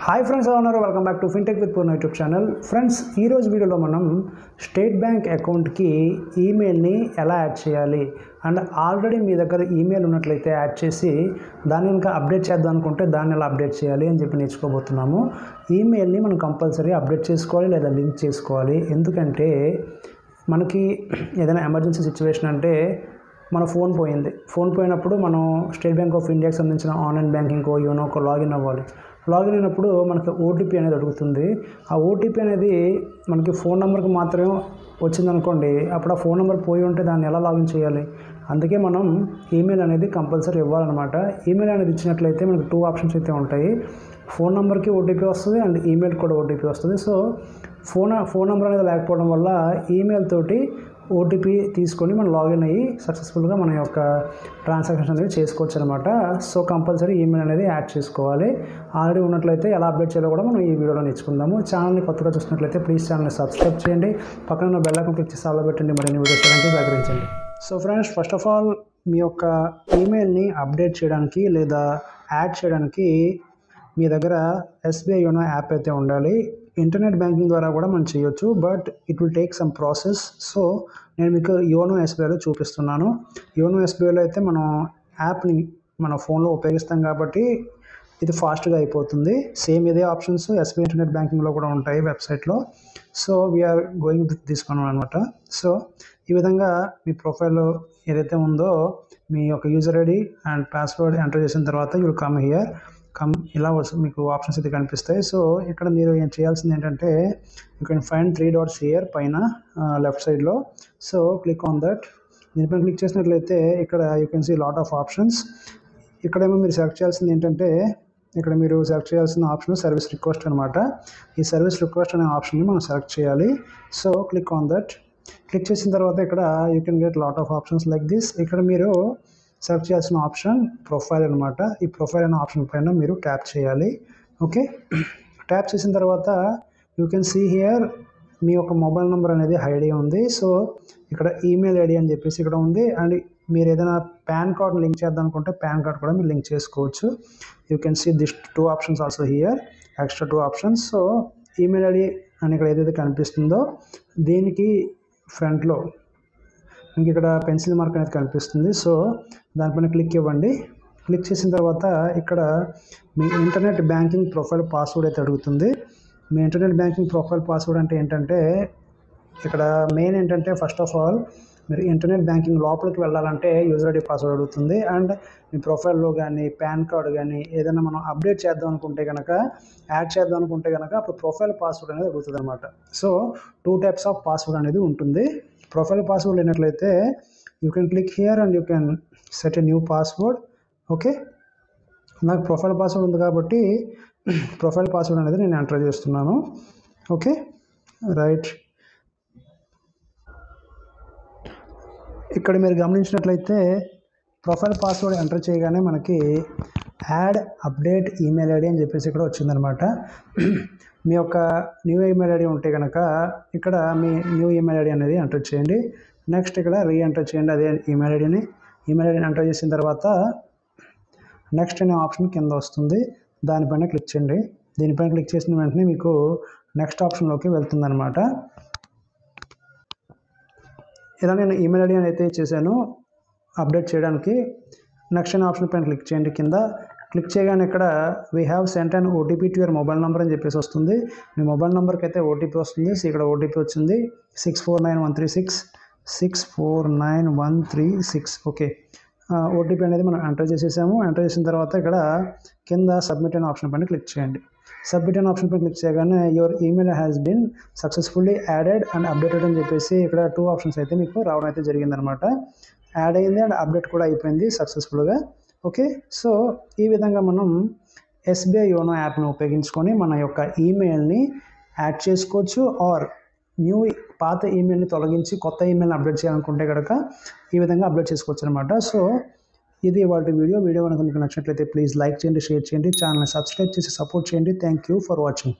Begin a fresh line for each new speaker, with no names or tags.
Hi friends, ఎలా ఉన్నారు? Welcome back to fintech with Purna YouTube channel. Friends, ఈరోజు వీడియోలో మనం స్టేట్ బ్యాంక్ అకౌంట్కి ఈమెయిల్ని ఎలా యాడ్ చేయాలి అండ్ ఆల్రెడీ మీ దగ్గర ఈమెయిల్ ఉన్నట్లయితే యాడ్ చేసి దాన్ని ఇంకా అప్డేట్ చేద్దాం అనుకుంటే దాన్ని ఎలా అప్డేట్ చేయాలి అని చెప్పి నేర్చుకోబోతున్నాము. ఈమెయిల్ని మనం కంపల్సరీ అప్డేట్ చేసుకోవాలి లేదా లింక్ చేసుకోవాలి. ఎందుకంటే మనకి ఏదైనా ఎమర్జెన్సీ సిచ్యువేషన్ అంటే మన ఫోన్ పోయినప్పుడు మనం స్టేట్ బ్యాంక్ ఆఫ్ ఇండియాకి సంబంధించిన ఆన్లైన్ బ్యాంకింగ్కో యోనోకో లాగిన్ అవ్వాలి. లాగిన్ అయినప్పుడు మనకి ఓటీపీ అనేది అడుగుతుంది. ఆ ఓటీపీ అనేది మనకి ఫోన్ నెంబర్కి మాత్రమే వచ్చిందనుకోండి, అప్పుడు ఆ ఫోన్ నెంబర్ పోయి ఉంటే దాన్ని ఎలా లాగిన్ చేయాలి? అందుకే మనం ఈమెయిల్ అనేది కంపల్సరీ ఇవ్వాలన్నమాట. ఈమెయిల్ అనేది ఇచ్చినట్లయితే మనకి 2 ఆప్షన్స్ అయితే ఉంటాయి. ఫోన్ నెంబర్కి ఓటీపీ వస్తుంది అండ్ ఈమెయిల్ కూడా ఓటీపీ వస్తుంది. సో ఫోన్ నెంబర్ అనేది లేకపోవడం వల్ల ఈమెయిల్ తోటి ఓటీపీ తీసుకొని మనం లాగిన్ అయ్యి సక్సెస్ఫుల్గా మన యొక్క ట్రాన్సాక్షన్ అనేది చేసుకోవచ్చు అనమాట. సో కంపల్సరీ ఈమెయిల్ అనేది యాడ్ చేసుకోవాలి. ఆల్రెడీ ఉన్నట్లయితే ఎలా అప్డేట్ చేయాలో కూడా మనం ఈ వీడియోలో నేర్చుకుందాము. ఛానల్ని కొత్తగా చూసినట్లయితే ప్లీజ్ ఛానల్ని సబ్స్క్రైబ్ చేయండి, పక్కన ఉన్న బెల్ ఐకాన్ క్లిక్ చేసి ఆల్ పెట్టండి, మరిన్ని వీడియోస్ చేయడానికి సహకరించండి. So friends, first of all మీ యొక్క ఈమెయిల్ని అప్డేట్ చేయడానికి లేదా యాడ్ చేయడానికి మీ దగ్గర ఎస్బీఐ యోనో యాప్ అయితే ఉండాలి. ఇంటర్నెట్ బ్యాంకింగ్ ద్వారా కూడా మనం చేయొచ్చు, but it will take some process. So నేను మీకు యోనో ఎస్బీఐలో చూపిస్తున్నాను. యోనో ఎస్బీఐలో అయితే మనం యాప్ని మన ఫోన్లో ఉపయోగిస్తాం కాబట్టి ఇది ఫాస్ట్గా అయిపోతుంది. సేమ్ ఇదే ఆప్షన్స్ ఎస్బీఐ ఇంటర్నెట్ బ్యాంకింగ్లో కూడా ఉంటాయి వెబ్సైట్లో. So we're going with this one అనమాట. సో ఈ విధంగా మీ ప్రొఫైల్ ఏదైతే ఉందో మీ యొక్క user ID and password enter చేసిన తర్వాత యూ విల్ కమ్ హియర్. ఇలా మీకు ఆప్షన్స్ అయితే కనిపిస్తాయి. సో ఇక్కడ మీరు ఏం చేయాల్సింది ఏంటంటే you can find 3 dots here పైన లెఫ్ట్ సైడ్లో. So click on that. దీనిపైన క్లిక్ చేసినట్లయితే ఇక్కడ you can see lot of options. ఇక్కడేమో మీరు సెలెక్ట్ చేయాల్సింది ఏంటంటే ఇక్కడ మీరు సెలెక్ట్ చేయాల్సిన ఆప్షన్ సర్వీస్ రిక్వెస్ట్ అనమాట. ఈ సర్వీస్ రిక్వెస్ట్ అనే ఆప్షన్ని మనం సెలెక్ట్ చేయాలి. So click on that. Click చేసిన తర్వాత ఇక్కడ you can get lot of options like this. ఇక్కడ మీరు సెలెక్ట్ చేయాల్సిన ఆప్షన్ ప్రొఫైల్ అనమాట. ఈ ప్రొఫైల్ అనే ఆప్షన్ పైన మీరు ట్యాప్ చేయాలి. ఓకే, ట్యాప్ చేసిన తర్వాత యూ కెన్ సీ హియర్ మీ యొక్క మొబైల్ నెంబర్ అనేది ఐడి ఉంది. సో ఇక్కడ ఈమెయిల్ ఐడి అని చెప్పేసి ఇక్కడ ఉంది. అండ్ మీరు ఏదైనా పాన్ కార్డ్ లింక్ చేద్దాం అనుకుంటే పాన్ కార్డ్ కూడా మీరు లింక్ చేసుకోవచ్చు. You can see this 2 options also here, extra 2 options. So email ID అని ఇక్కడ ఏదైతే కనిపిస్తుందో దీనికి ఫ్రంట్లో ఇంక ఇక్కడ పెన్సిల్ మార్క్ అనేది కనిపిస్తుంది. సో దానిపైన క్లిక్ ఇవ్వండి. క్లిక్ చేసిన తర్వాత ఇక్కడ మీ ఇంటర్నెట్ బ్యాంకింగ్ ప్రొఫైల్ పాస్వర్డ్ అయితే అడుగుతుంది. మీ ఇంటర్నెట్ బ్యాంకింగ్ ప్రొఫైల్ పాస్వర్డ్ అంటే ఏంటంటే ఇక్కడ మెయిన్ ఏంటంటే ఫస్ట్ ఆఫ్ ఆల్ మీరు ఇంటర్నెట్ బ్యాంకింగ్ లోపలికి వెళ్ళాలంటే యూజర్ ఐడి పాస్వర్డ్ అడుగుతుంది. అండ్ మీ ప్రొఫైల్లో కానీ పాన్ కార్డ్ కానీ ఏదైనా మనం అప్డేట్ చేద్దాం అనుకుంటే కనుక యాడ్ చేద్దాం అనుకుంటే కనుక అప్పుడు ప్రొఫైల్ పాస్వర్డ్ అనేది అడుగుతుంది అనమాట. సో 2 టైప్స్ ఆఫ్ పాస్వర్డ్ అనేది ఉంటుంది. ప్రొఫైల్ పాస్వర్డ్ లేనట్లయితే you can click here and you can set a new password. Okay, నాకు ప్రొఫైల్ పాస్వర్డ్ ఉంది కాబట్టి ప్రొఫైల్ పాస్వర్డ్ అనేది నేను ఎంటర్ చేస్తున్నాను. Okay, right. ఇక్కడ మీరు గమనించినట్లయితే ప్రొఫైల్ పాస్వర్డ్ ఎంటర్ చేయగానే మనకి యాడ్ అప్డేట్ ఈమెయిల్ ఐడి అని చెప్పేసి ఇక్కడ వచ్చిందనమాట. మీ యొక్క న్యూ ఈమెయిల్ ఐడి ఉంటే కనుక ఇక్కడ మీ న్యూ ఈమెయిల్ ఐడి అనేది ఎంటర్ చేయండి. నెక్స్ట్ ఇక్కడ రీఎంటర్ చేయండి అదే ఈమెయిల్ ఐడిని. ఈమెయిల్ ఐడిని ఎంటర్ చేసిన తర్వాత నెక్స్ట్ అనే ఆప్షన్ కింద వస్తుంది, దానిపైన క్లిక్ చేయండి. దీనిపైన క్లిక్ చేసిన వెంటనే మీకు నెక్స్ట్ ఆప్షన్లోకి వెళ్తుందనమాట. ఇలా నేను ఈమెయిల్ ఐడి అయితే చేశాను అప్డేట్ చేయడానికి. నెక్స్ట్ అనే ఆప్షన్ పైన క్లిక్ చేయండి. కింద క్లిక్ చేయగానే ఇక్కడ we have sent and OTP to your mobile number అని చెప్పేసి వస్తుంది. మీ మొబైల్ నెంబర్కి అయితే ఓటీపీ వస్తుంది. సో ఇక్కడ ఓటీపీ వచ్చింది 649136. ఓకే, ఓటీపీ అనేది మనం ఎంటర్ చేసేసాము. ఎంటర్ చేసిన తర్వాత ఇక్కడ కింద సబ్మిట్ అనే ఆప్షన్ పైన క్లిక్ చేయండి. సబ్మిట్ అనే ఆప్షన్ పైన క్లిక్ చేయగానే your email has been successfully added and updated అని చెప్పేసి ఇక్కడ 2 ఆప్షన్స్ అయితే మీకు రావడం అయితే జరిగిందనమాట. యాడ్ అయింది అండ్ అప్డేట్ కూడా అయిపోయింది సక్సెస్ఫుల్గా. ఓకే, సో ఈ విధంగా మనం ఎస్బీఐ యోనో యాప్ని ఉపయోగించుకొని మన యొక్క ఈమెయిల్ని యాడ్ చేసుకోవచ్చు. ఆర్ పాత ఈమెయిల్ని తొలగించి కొత్త ఈమెయిల్ని అప్డేట్ చేయాలనుకుంటే కనుక ఈ విధంగా అప్డేట్ చేసుకోవచ్చు అనమాట. సో ఇది వాటి వీడియో కనుక మీకు నచ్చినట్లయితే ప్లీజ్ లైక్ చేయండి, షేర్ చేయండి, ఛానల్ని సబ్స్క్రైబ్ చేసి సపోర్ట్ చేయండి. Thank you for watching.